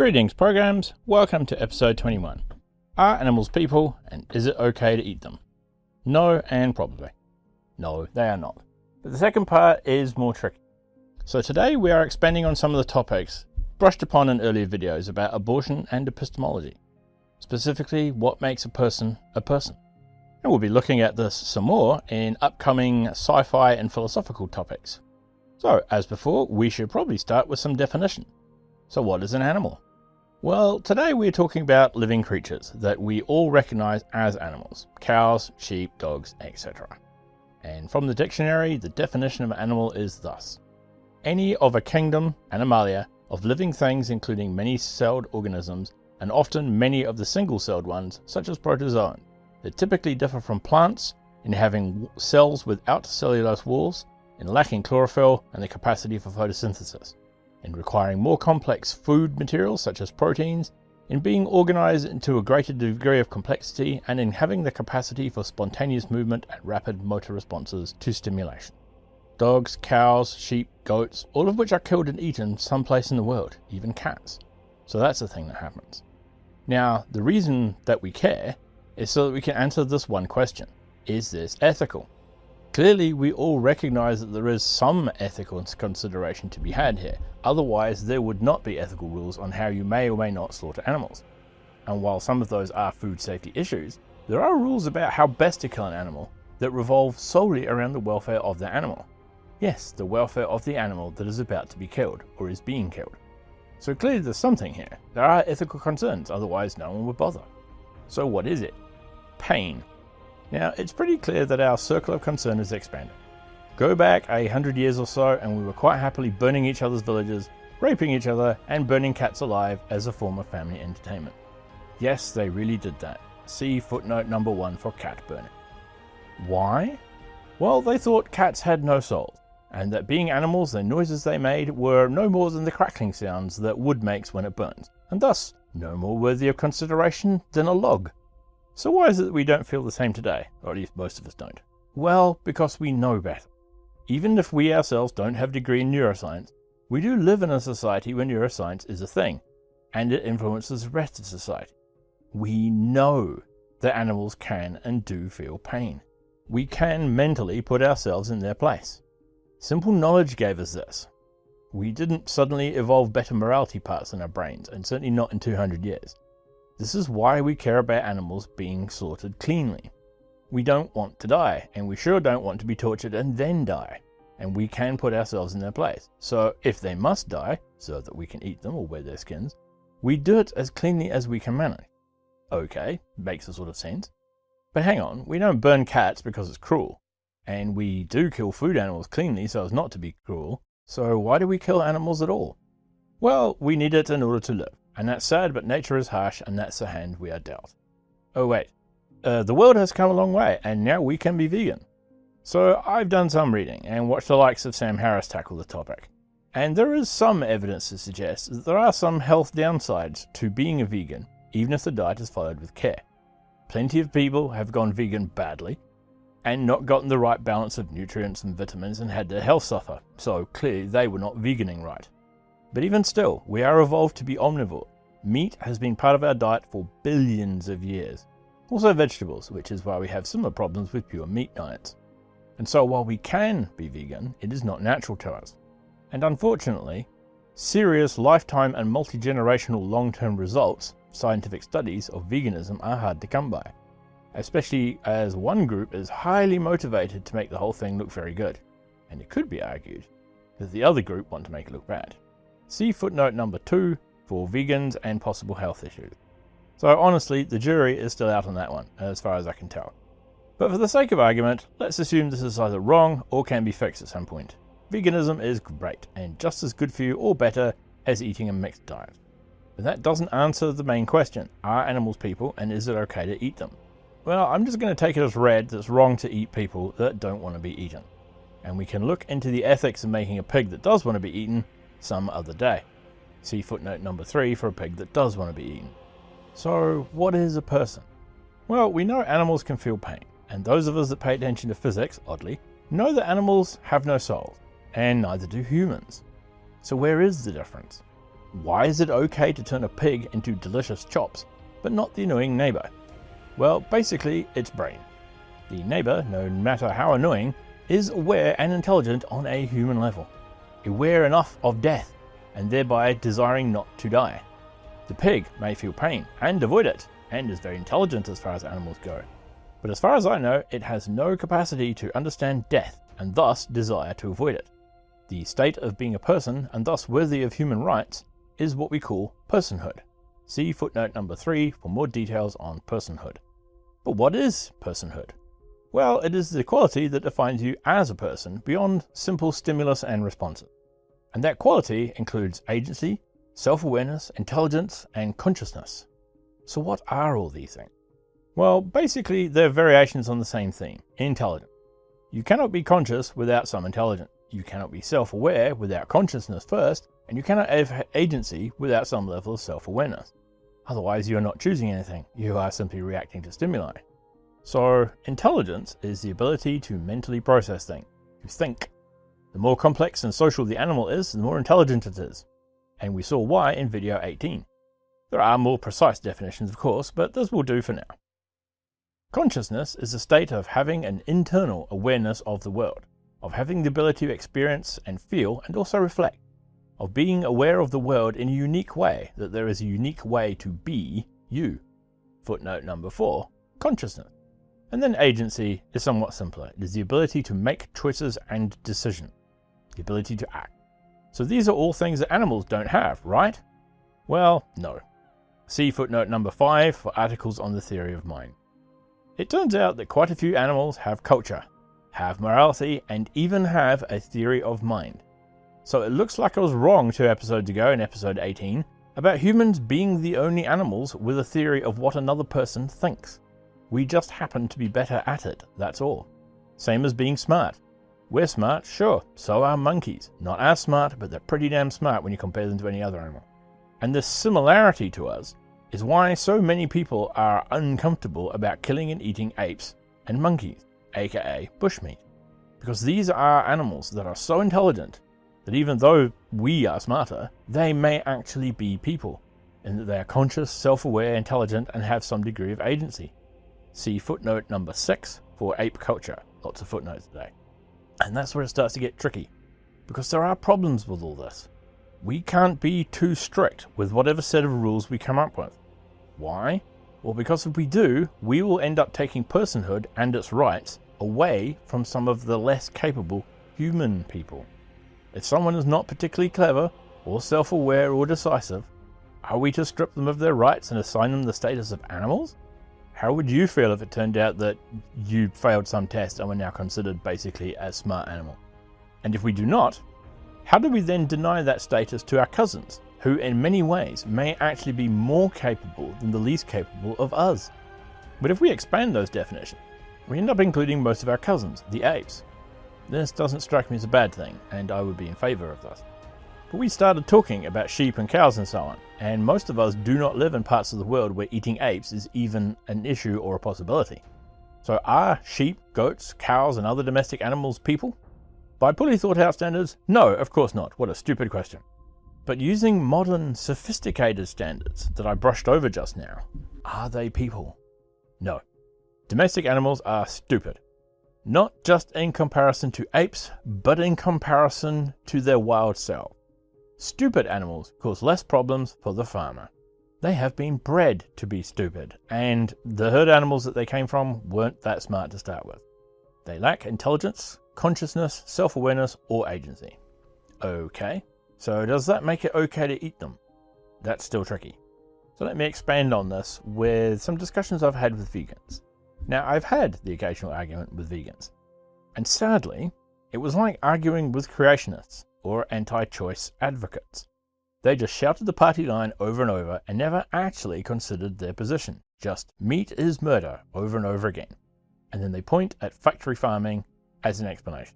Greetings programs, welcome to episode 21. Are animals people, and is it okay to eat them? No, and probably. No, they are not. But the second part is more tricky. So today we are expanding on some of the topics brushed upon in earlier videos about abortion and epistemology. Specifically, what makes a person a person. And we'll be looking at this some more in upcoming sci-fi and philosophical topics. So, as before, we should probably start with some definition. So what is an animal? Well, today we're talking about living creatures that we all recognize as animals. Cows, sheep, dogs, etc. And from the dictionary, the definition of an animal is thus: any of a kingdom, animalia, of living things including many-celled organisms, and often many of the single-celled ones, such as protozoan, that typically differ from plants in having cells without cellulose walls, in lacking chlorophyll and the capacity for photosynthesis, in requiring more complex food materials such as proteins, in being organized into a greater degree of complexity, and in having the capacity for spontaneous movement and rapid motor responses to stimulation. Dogs, cows, sheep, goats, all of which are killed and eaten someplace in the world, even cats. So that's the thing that happens. Now, the reason that we care is so that we can answer this one question: is this ethical? Clearly, we all recognize that there is some ethical consideration to be had here. Otherwise, there would not be ethical rules on how you may or may not slaughter animals. And while some of those are food safety issues, there are rules about how best to kill an animal that revolve solely around the welfare of the animal. Yes, the welfare of the animal that is about to be killed, or is being killed. So clearly there's something here. There are ethical concerns, otherwise no one would bother. So what is it? Pain. Now, it's pretty clear that our circle of concern is expanding. Go back 100 years or so and we were quite happily burning each other's villages, raping each other, and burning cats alive as a form of family entertainment. Yes, they really did that. See footnote number 1 for cat burning. Why? Well, they thought cats had no souls, and that being animals, the noises they made were no more than the crackling sounds that wood makes when it burns, and thus no more worthy of consideration than a log. So why is it that we don't feel the same today, or at least most of us don't? Well, because we know better. Even if we ourselves don't have a degree in neuroscience, we do live in a society where neuroscience is a thing, and it influences the rest of society. We know that animals can and do feel pain. We can mentally put ourselves in their place. Simple knowledge gave us this. We didn't suddenly evolve better morality parts in our brains, and certainly not in 200 years. This is why we care about animals being slaughtered cleanly. We don't want to die, and we sure don't want to be tortured and then die. And we can put ourselves in their place. So if they must die, so that we can eat them or wear their skins, we do it as cleanly as we can manage. Okay, makes a sort of sense. But hang on, we don't burn cats because it's cruel. And we do kill food animals cleanly so as not to be cruel. So why do we kill animals at all? Well, we need it in order to live. And that's sad, but nature is harsh, and that's the hand we are dealt. Oh wait, the world has come a long way, and now we can be vegan. So I've done some reading, and watched the likes of Sam Harris tackle the topic. And there is some evidence to suggest that there are some health downsides to being a vegan, even if the diet is followed with care. Plenty of people have gone vegan badly, and not gotten the right balance of nutrients and vitamins and had their health suffer, so clearly they were not veganing right. But even still, we are evolved to be omnivore. Meat has been part of our diet for billions of years. Also vegetables, which is why we have similar problems with pure meat diets. And so while we can be vegan, it is not natural to us. And unfortunately, serious lifetime and multi-generational long-term results, scientific studies of veganism, are hard to come by. Especially as one group is highly motivated to make the whole thing look very good. And it could be argued that the other group want to make it look bad. See footnote number 2 for vegans and possible health issues. So honestly, the jury is still out on that one, as far as I can tell. But for the sake of argument, let's assume this is either wrong or can be fixed at some point. Veganism is great, and just as good for you or better as eating a mixed diet. But that doesn't answer the main question: are animals people, and is it okay to eat them? Well, I'm just going to take it as read that it's wrong to eat people that don't want to be eaten. And we can look into the ethics of making a pig that does want to be eaten some other day. See footnote number 3 for a pig that does want to be eaten. So, what is a person? Well, we know animals can feel pain, and those of us that pay attention to physics, oddly, know that animals have no souls, and neither do humans. So where is the difference? Why is it okay to turn a pig into delicious chops, but not the annoying neighbour? Well, basically, it's brain. The neighbour, no matter how annoying, is aware and intelligent on a human level, aware enough of death, and thereby desiring not to die. The pig may feel pain and avoid it, and is very intelligent as far as animals go. But as far as I know, it has no capacity to understand death, and thus desire to avoid it. The state of being a person, and thus worthy of human rights, is what we call personhood. See footnote number 3 for more details on personhood. But what is personhood? Well, it is the quality that defines you as a person beyond simple stimulus and responses. And that quality includes agency, self-awareness, intelligence, and consciousness. So what are all these things? Well, basically they're variations on the same theme, intelligence. You cannot be conscious without some intelligence. You cannot be self-aware without consciousness first, and you cannot have agency without some level of self-awareness. Otherwise you are not choosing anything, you are simply reacting to stimuli. So, intelligence is the ability to mentally process things, to think. The more complex and social the animal is, the more intelligent it is. And we saw why in video 18. There are more precise definitions, of course, but this will do for now. Consciousness is a state of having an internal awareness of the world, of having the ability to experience and feel and also reflect, of being aware of the world in a unique way, that there is a unique way to be you. Footnote number 4, consciousness. And then agency is somewhat simpler. It is the ability to make choices and decisions, the ability to act. So these are all things that animals don't have, right? Well, no. See footnote number 5 for articles on the theory of mind. It turns out that quite a few animals have culture, have morality, and even have a theory of mind. So it looks like I was wrong 2 episodes ago in episode 18 about humans being the only animals with a theory of what another person thinks. We just happen to be better at it, that's all. Same as being smart. We're smart, sure, so are monkeys. Not as smart, but they're pretty damn smart when you compare them to any other animal. And this similarity to us is why so many people are uncomfortable about killing and eating apes and monkeys, aka bushmeat. Because these are animals that are so intelligent that even though we are smarter, they may actually be people, in that they are conscious, self-aware, intelligent, and have some degree of agency. See footnote number 6 for ape culture. Lots of footnotes today. And that's where it starts to get tricky, because there are problems with all this. We can't be too strict with whatever set of rules we come up with. Why? Well, because if we do, we will end up taking personhood and its rights away from some of the less capable human people. If someone is not particularly clever, or self-aware or decisive, are we to strip them of their rights and assign them the status of animals? How would you feel if it turned out that you failed some test and were now considered basically a smart animal? And if we do not, how do we then deny that status to our cousins, who in many ways may actually be more capable than the least capable of us? But if we expand those definitions, we end up including most of our cousins, the apes. This doesn't strike me as a bad thing, and I would be in favour of this. But we started talking about sheep and cows and so on, and most of us do not live in parts of the world where eating apes is even an issue or a possibility. So are sheep, goats, cows and other domestic animals people? By poorly thought out standards, no, of course not. What a stupid question. But using modern, sophisticated standards that I brushed over just now, are they people? No. Domestic animals are stupid. Not just in comparison to apes, but in comparison to their wild selves. Stupid animals cause less problems for the farmer. They have been bred to be stupid, and the herd animals that they came from weren't that smart to start with. They lack intelligence, consciousness, self-awareness, or agency. Okay, so does that make it okay to eat them? That's still tricky. So let me expand on this with some discussions I've had with vegans. Now, I've had the occasional argument with vegans, and sadly, it was like arguing with creationists or anti-choice advocates. They just shouted the party line over and over and never actually considered their position. Just meat is murder over and over again. And then they point at factory farming as an explanation.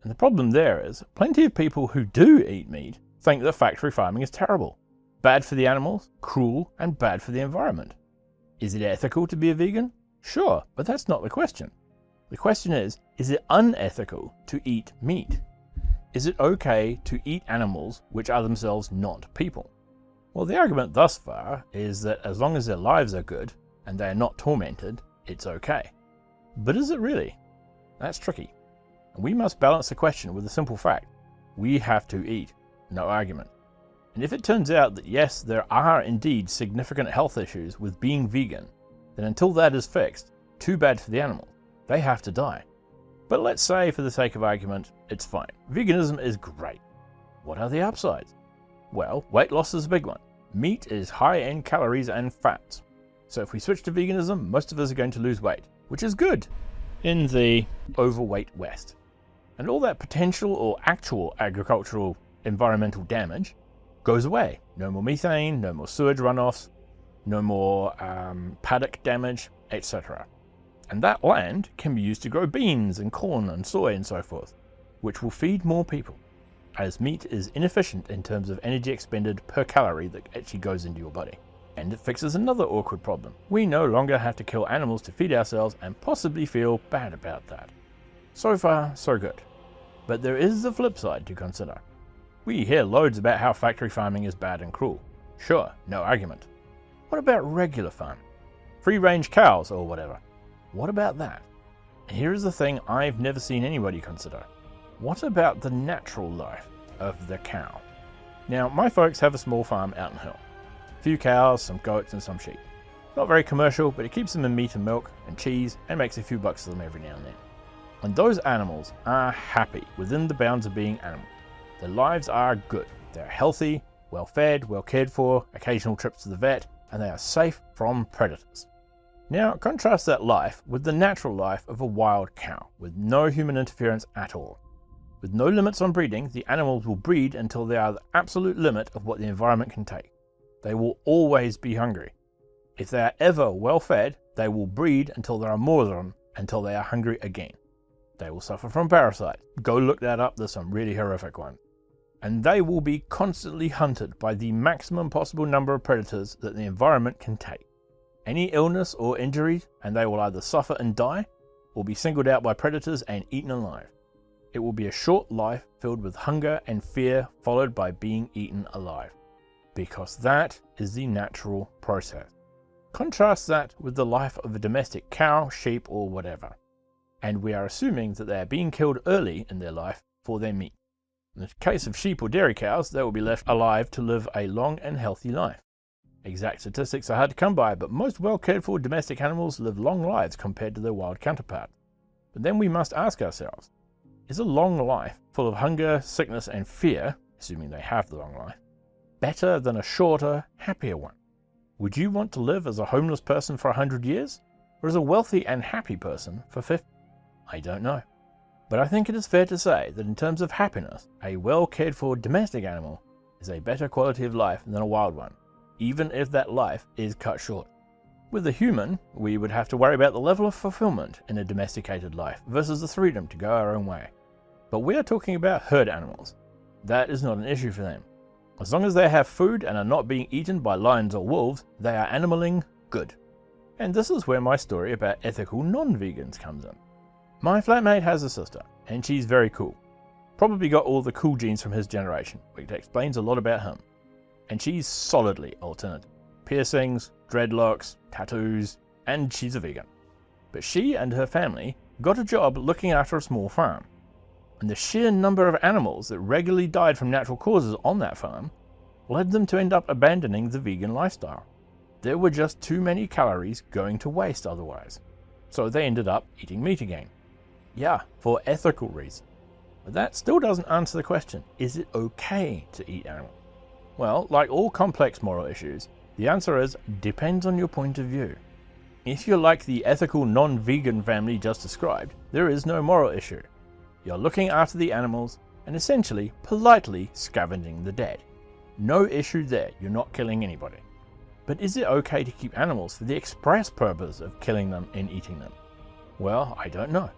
And the problem there is, plenty of people who do eat meat think that factory farming is terrible. Bad for the animals, cruel, and bad for the environment. Is it ethical to be a vegan? Sure, but that's not the question. The question is it unethical to eat meat? Is it okay to eat animals which are themselves not people? Well, the argument thus far is that as long as their lives are good and they are not tormented, it's okay. But is it really? That's tricky. And we must balance the question with the simple fact: we have to eat, no argument. And if it turns out that yes, there are indeed significant health issues with being vegan, then until that is fixed, too bad for the animals. They have to die. But let's say, for the sake of argument, it's fine. Veganism is great. What are the upsides? Well, weight loss is a big one. Meat is high in calories and fats. So if we switch to veganism, most of us are going to lose weight, which is good in the overweight West. And all that potential or actual agricultural environmental damage goes away. No more methane, no more sewage runoffs, no more paddock damage, etc. And that land can be used to grow beans and corn and soy and so forth, which will feed more people, as meat is inefficient in terms of energy expended per calorie that actually goes into your body. And it fixes another awkward problem. We no longer have to kill animals to feed ourselves and possibly feel bad about that. So far, so good. But there is the flip side to consider. We hear loads about how factory farming is bad and cruel. Sure, no argument. What about regular farming? Free-range cows or whatever. What about that? And here is the thing I've never seen anybody consider. What about the natural life of the cow? Now, my folks have a small farm out in the hill. A few cows, some goats and some sheep. Not very commercial, but it keeps them in meat and milk and cheese and makes a few bucks to them every now and then. And those animals are happy within the bounds of being animals. Their lives are good. They're healthy, well fed, well cared for, occasional trips to the vet, and they are safe from predators. Now contrast that life with the natural life of a wild cow, with no human interference at all. With no limits on breeding, the animals will breed until they are the absolute limit of what the environment can take. They will always be hungry. If they are ever well fed, they will breed until there are more of them, until they are hungry again. They will suffer from parasites. Go look that up, there's some really horrific ones. And they will be constantly hunted by the maximum possible number of predators that the environment can take. Any illness or injury, and they will either suffer and die, or be singled out by predators and eaten alive. It will be a short life filled with hunger and fear, followed by being eaten alive. Because that is the natural process. Contrast that with the life of a domestic cow, sheep, or whatever. And we are assuming that they are being killed early in their life for their meat. In the case of sheep or dairy cows, they will be left alive to live a long and healthy life. Exact statistics are hard to come by, but most well cared for domestic animals live long lives compared to their wild counterparts. But then we must ask ourselves, is a long life full of hunger, sickness and fear, assuming they have the long life, better than a shorter, happier one? Would you want to live as a homeless person for 100 years, or as a wealthy and happy person for 50? I don't know. But I think it is fair to say that in terms of happiness, a well cared for domestic animal is a better quality of life than a wild one, even if that life is cut short. With a human, we would have to worry about the level of fulfillment in a domesticated life versus the freedom to go our own way. But we are talking about herd animals. That is not an issue for them. As long as they have food and are not being eaten by lions or wolves, they are animaling good. And this is where my story about ethical non-vegans comes in. My flatmate has a sister, and she's very cool. Probably got all the cool genes from his generation, which explains a lot about him. And she's solidly alternative. Piercings, dreadlocks, tattoos, and she's a vegan. But she and her family got a job looking after a small farm. And the sheer number of animals that regularly died from natural causes on that farm led them to end up abandoning the vegan lifestyle. There were just too many calories going to waste otherwise. So they ended up eating meat again. Yeah, for ethical reasons. But that still doesn't answer the question, is it okay to eat animals? Well, like all complex moral issues, the answer is, depends on your point of view. If you're like the ethical non-vegan family just described, there is no moral issue. You're looking after the animals and essentially politely scavenging the dead. No issue there, you're not killing anybody. But is it okay to keep animals for the express purpose of killing them and eating them? Well, I don't know.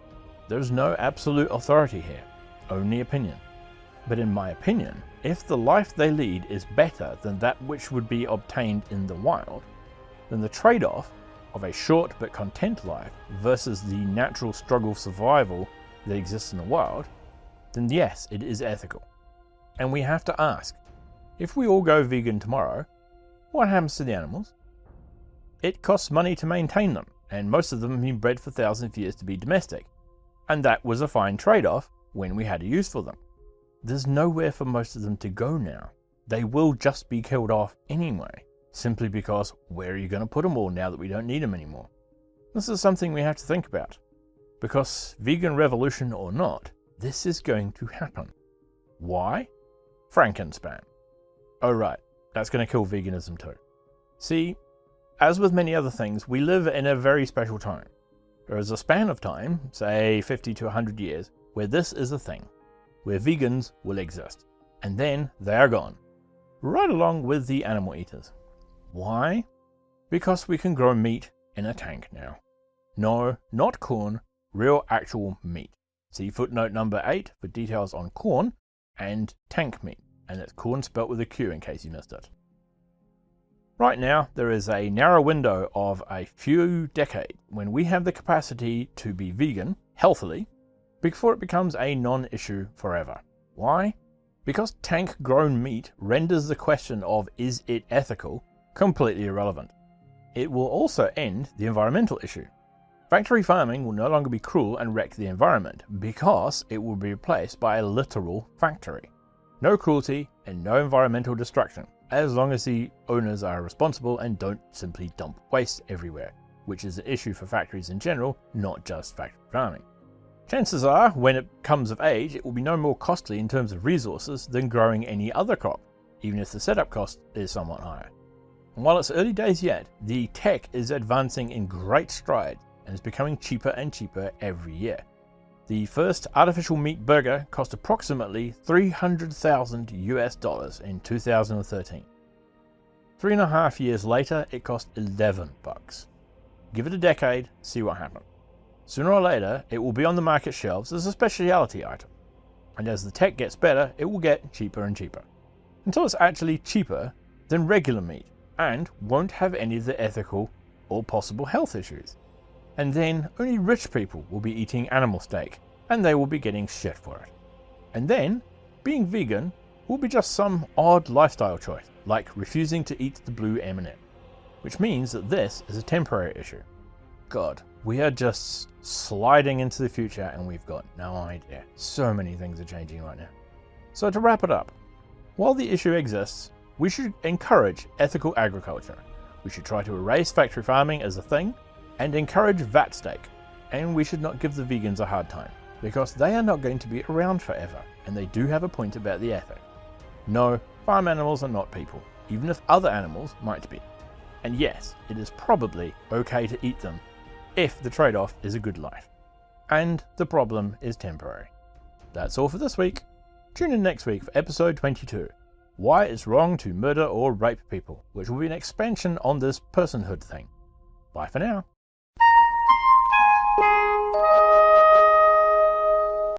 There's no absolute authority here, only opinion. But in my opinion, if the life they lead is better than that which would be obtained in the wild, then the trade-off of a short but content life versus the natural struggle for survival that exists in the wild, then yes, it is ethical. And we have to ask, if we all go vegan tomorrow, what happens to the animals? It costs money to maintain them, and most of them have been bred for thousands of years to be domestic, and that was a fine trade-off when we had a use for them. There's nowhere for most of them to go now. They will just be killed off anyway, simply because where are you going to put them all now that we don't need them anymore? This is something we have to think about, because vegan revolution or not, this is going to happen. Why? Frankenspam. Oh right, that's going to kill veganism too. See, as with many other things, we live in a very special time. There is a span of time, say 50 to 100 years, where this is a thing, where vegans will exist, and then they are gone, right along with the animal eaters. Why? Because we can grow meat in a tank now. No, not corn, real actual meat. See footnote number 8 for details on corn and tank meat, and it's corn spelt with a Q in case you missed it. Right now, there is a narrow window of a few decades when we have the capacity to be vegan healthily before it becomes a non-issue forever. Why? Because tank-grown meat renders the question of is it ethical completely irrelevant. It will also end the environmental issue. Factory farming will no longer be cruel and wreck the environment because it will be replaced by a literal factory. No cruelty and no environmental destruction, as long as the owners are responsible and don't simply dump waste everywhere, which is an issue for factories in general, not just factory farming. Chances are, when it comes of age, it will be no more costly in terms of resources than growing any other crop, even if the setup cost is somewhat higher. And while it's early days yet, the tech is advancing in great strides and is becoming cheaper and cheaper every year. The first artificial meat burger cost approximately $300,000 US in 2013. 3.5 years later, it cost $11. Give it a decade, see what happens. Sooner or later, it will be on the market shelves as a specialty item. And as the tech gets better, it will get cheaper and cheaper. Until it's actually cheaper than regular meat, and won't have any of the ethical or possible health issues. And then only rich people will be eating animal steak, and they will be getting shit for it. And then, being vegan will be just some odd lifestyle choice, like refusing to eat the blue M&M, which means that this is a temporary issue. God, we are just sliding into the future and we've got no idea. So many things are changing right now. So to wrap it up, while the issue exists, we should encourage ethical agriculture. We should try to erase factory farming as a thing and encourage VAT steak. And we should not give the vegans a hard time, because they are not going to be around forever, and they do have a point about the ethic. No, farm animals are not people, even if other animals might be. And yes, it is probably okay to eat them if the trade-off is a good life. And the problem is temporary. That's all for this week. Tune in next week for episode 22, Why It's Wrong to Murder or Rape People, which will be an expansion on this personhood thing. Bye for now.